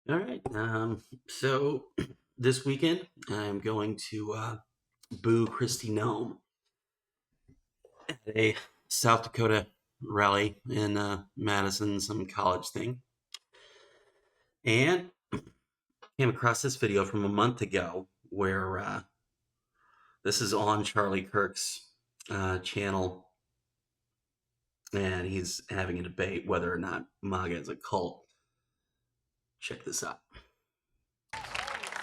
All right. So this weekend, I'm going to boo Kristi Noem at a South Dakota rally in Madison, some college thing. And came across this video from a month ago where this is on Charlie Kirk's channel, and he's having a debate whether or not MAGA is a cult. Check this out.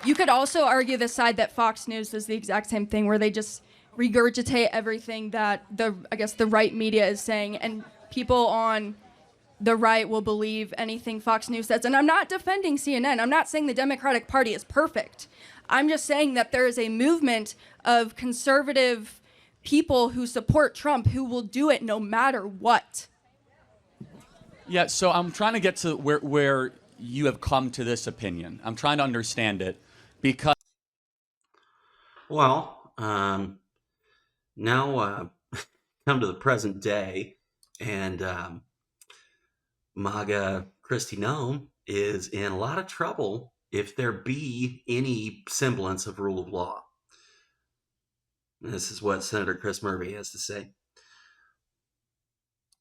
You could also argue the side that Fox News is the exact same thing, where they just regurgitate everything that the right media is saying, and people on the right will believe anything Fox News says. And I'm not defending CNN. I'm not saying the Democratic Party is perfect. I'm just saying that there is a movement of conservative people who support Trump who will do it no matter what. Yeah, so I'm trying to get to where you have come to this opinion. I'm trying to understand it because... Well, now come to the present day, and MAGA Kristi Noem is in a lot of trouble if there be any semblance of rule of law. This is what Senator Chris Murphy has to say.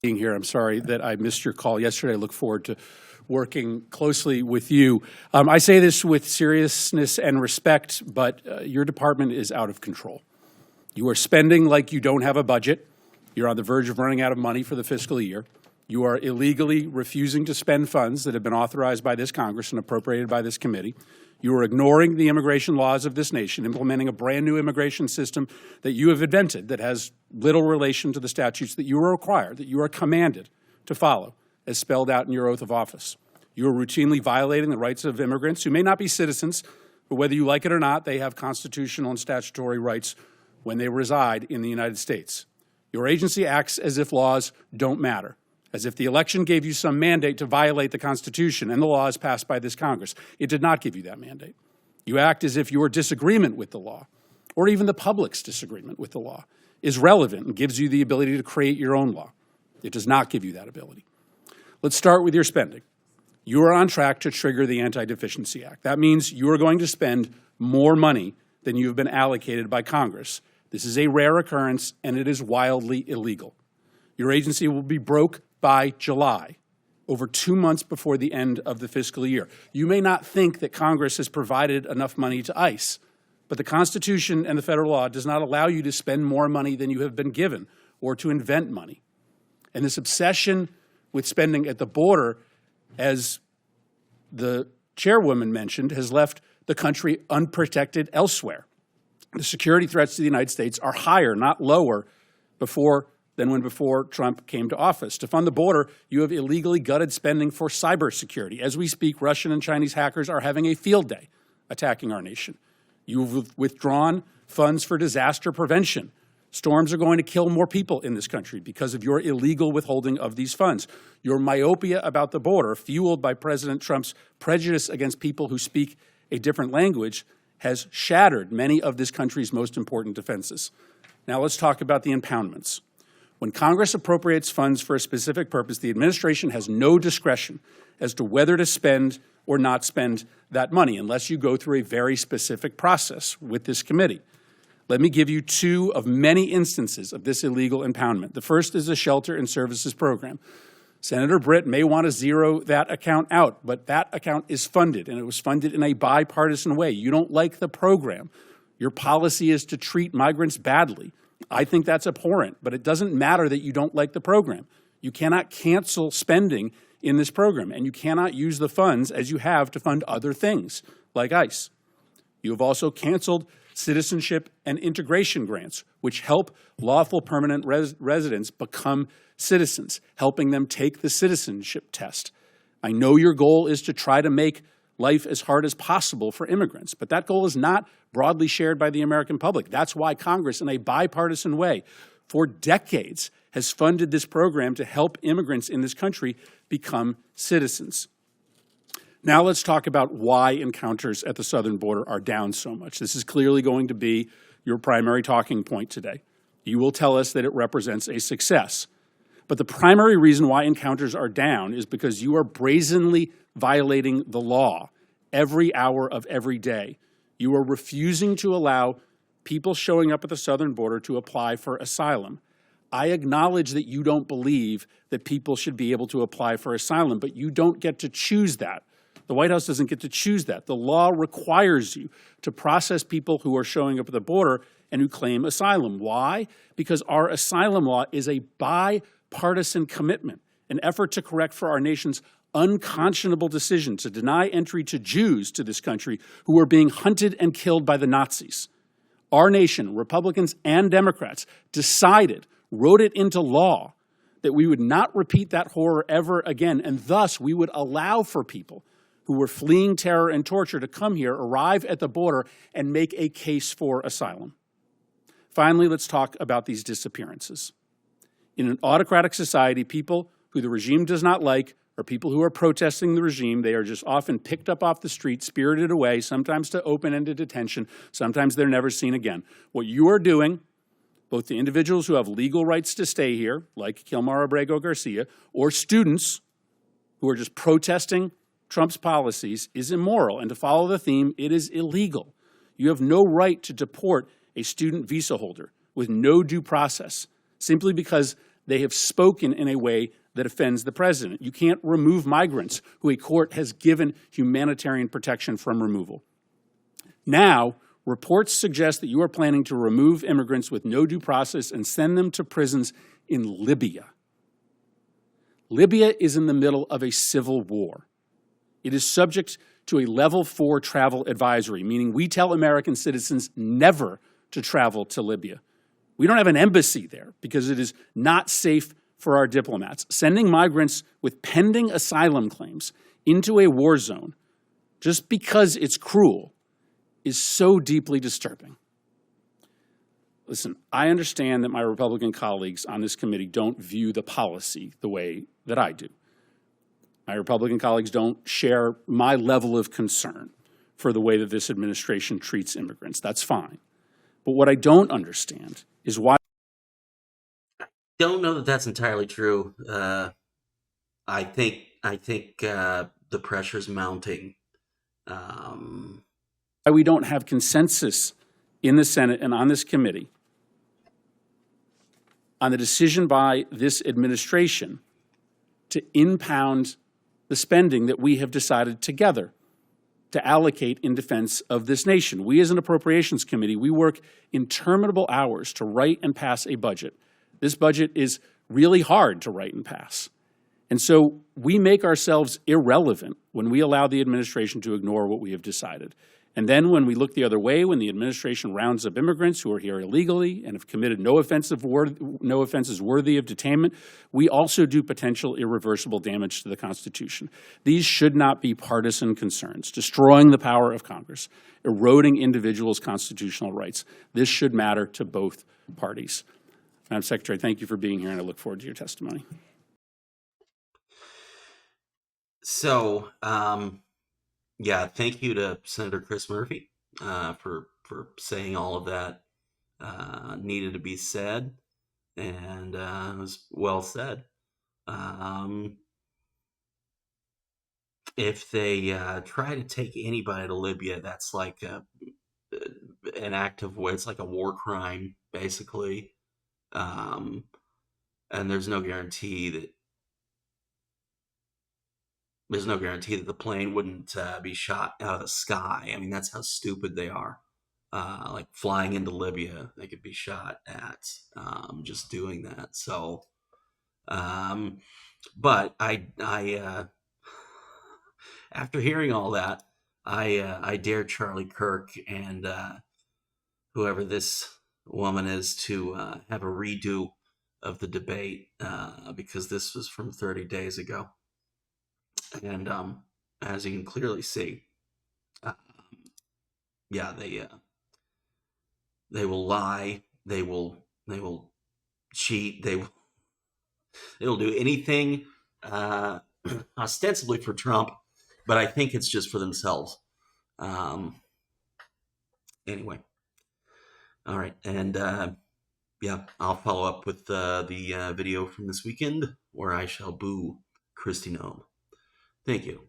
Being here, I'm sorry that I missed your call yesterday. I look forward to working closely with you. I say this with seriousness and respect, but your department is out of control. You are spending like you don't have a budget. You're on the verge of running out of money for the fiscal year. You are illegally refusing to spend funds that have been authorized by this Congress and appropriated by this committee. You are ignoring the immigration laws of this nation, implementing a brand new immigration system that you have invented that has little relation to the statutes that you are required, that you are commanded to follow, as spelled out in your oath of office. You are routinely violating the rights of immigrants who may not be citizens, but whether you like it or not, they have constitutional and statutory rights when they reside in the United States. Your agency acts as if laws don't matter, as if the election gave you some mandate to violate the Constitution and the laws passed by this Congress. It did not give you that mandate. You act as if your disagreement with the law, or even the public's disagreement with the law, is relevant and gives you the ability to create your own law. It does not give you that ability. Let's start with your spending. You are on track to trigger the Anti-Deficiency Act. That means you are going to spend more money than you have been allocated by Congress. This is a rare occurrence, and it is wildly illegal. Your agency will be broke by July, over 2 months before the end of the fiscal year. You may not think that Congress has provided enough money to ICE, but the Constitution and the federal law does not allow you to spend more money than you have been given or to invent money. And this obsession with spending at the border, as the chairwoman mentioned, has left the country unprotected elsewhere. The security threats to the United States are higher, not lower, than when Trump came to office. To fund the border, you have illegally gutted spending for cybersecurity. As we speak, Russian and Chinese hackers are having a field day attacking our nation. You've withdrawn funds for disaster prevention. Storms are going to kill more people in this country because of your illegal withholding of these funds. Your myopia about the border, fueled by President Trump's prejudice against people who speak a different language, has shattered many of this country's most important defenses. Now let's talk about the impoundments. When Congress appropriates funds for a specific purpose, the administration has no discretion as to whether to spend or not spend that money unless you go through a very specific process with this committee. Let me give you two of many instances of this illegal impoundment. The first is the Shelter and Services Program. Senator Britt may want to zero that account out, but that account is funded, and it was funded in a bipartisan way. You don't like the program. Your policy is to treat migrants badly. I think that's abhorrent, but it doesn't matter that you don't like the program. You cannot cancel spending in this program, and you cannot use the funds as you have to fund other things, like ICE. You have also canceled citizenship and integration grants, which help lawful permanent residents become citizens, helping them take the citizenship test. I know your goal is to try to make life as hard as possible for immigrants, but that goal is not broadly shared by the American public. That's why Congress, in a bipartisan way, for decades, has funded this program to help immigrants in this country become citizens. Now let's talk about why encounters at the southern border are down so much. This is clearly going to be your primary talking point today. You will tell us that it represents a success. But the primary reason why encounters are down is because you are brazenly violating the law every hour of every day. You are refusing to allow people showing up at the southern border to apply for asylum. I acknowledge that you don't believe that people should be able to apply for asylum, but you don't get to choose that. The White House doesn't get to choose that. The law requires you to process people who are showing up at the border and who claim asylum. Why? Because our asylum law is a bipartisan commitment, an effort to correct for our nation's unconscionable decision to deny entry to Jews to this country who were being hunted and killed by the Nazis. Our nation, Republicans and Democrats, decided, wrote it into law, that we would not repeat that horror ever again, and thus we would allow for people who were fleeing terror and torture to come here, arrive at the border, and make a case for asylum. Finally, let's talk about these disappearances. In an autocratic society, people who the regime does not like are people who are protesting the regime. They are just often picked up off the street, spirited away, sometimes to open-ended detention, sometimes they're never seen again. What you are doing, both the individuals who have legal rights to stay here, like Kilmar Abrego Garcia, or students who are just protesting Trump's policies, is immoral. And to follow the theme, it is illegal. You have no right to deport a student visa holder with no due process simply because they have spoken in a way that offends the president. You can't remove migrants who a court has given humanitarian protection from removal. Now, reports suggest that you are planning to remove immigrants with no due process and send them to prisons in Libya. Libya is in the middle of a civil war. It is subject to a level 4 travel advisory, meaning we tell American citizens never to travel to Libya. We don't have an embassy there because it is not safe for our diplomats. Sending migrants with pending asylum claims into a war zone just because it's cruel is so deeply disturbing. Listen, I understand that my Republican colleagues on this committee don't view the policy the way that I do. My Republican colleagues don't share my level of concern for the way that this administration treats immigrants. That's fine. But what I don't understand is why. Don't know that that's entirely true. I think the pressure's mounting. Why we don't have consensus in the Senate and on this committee on the decision by this administration to impound the spending that we have decided together to allocate in defense of this nation. We as an appropriations committee, we work interminable hours to write and pass a budget. This budget is really hard to write and pass. And so we make ourselves irrelevant when we allow the administration to ignore what we have decided. And then when we look the other way, when the administration rounds up immigrants who are here illegally and have committed no offenses worthy of detainment, we also do potential irreversible damage to the Constitution. These should not be partisan concerns, destroying the power of Congress, eroding individuals' constitutional rights. This should matter to both parties. Madam Secretary, thank you for being here, and I look forward to your testimony. So, yeah, thank you to Senator Chris Murphy for saying all of that needed to be said, and it was well said. If they try to take anybody to Libya, that's like an act of war. It's like a war crime, basically, and there's no guarantee that. There's no guarantee that the plane wouldn't be shot out of the sky. I mean, that's how stupid they are. Like flying into Libya, they could be shot at just doing that. So, but I after hearing all that, I dare Charlie Kirk and whoever this woman is to have a redo of the debate because this was from 30 days ago. And as you can clearly see, yeah, they will lie, they will cheat, they will do anything ostensibly for Trump, but I think it's just for themselves. Anyway, all right, and yeah, I'll follow up with the video from this weekend where I shall boo Kristi Noem. Thank you.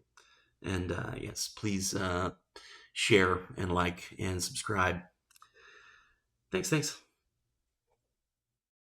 And yes, please share and like and subscribe. Thanks.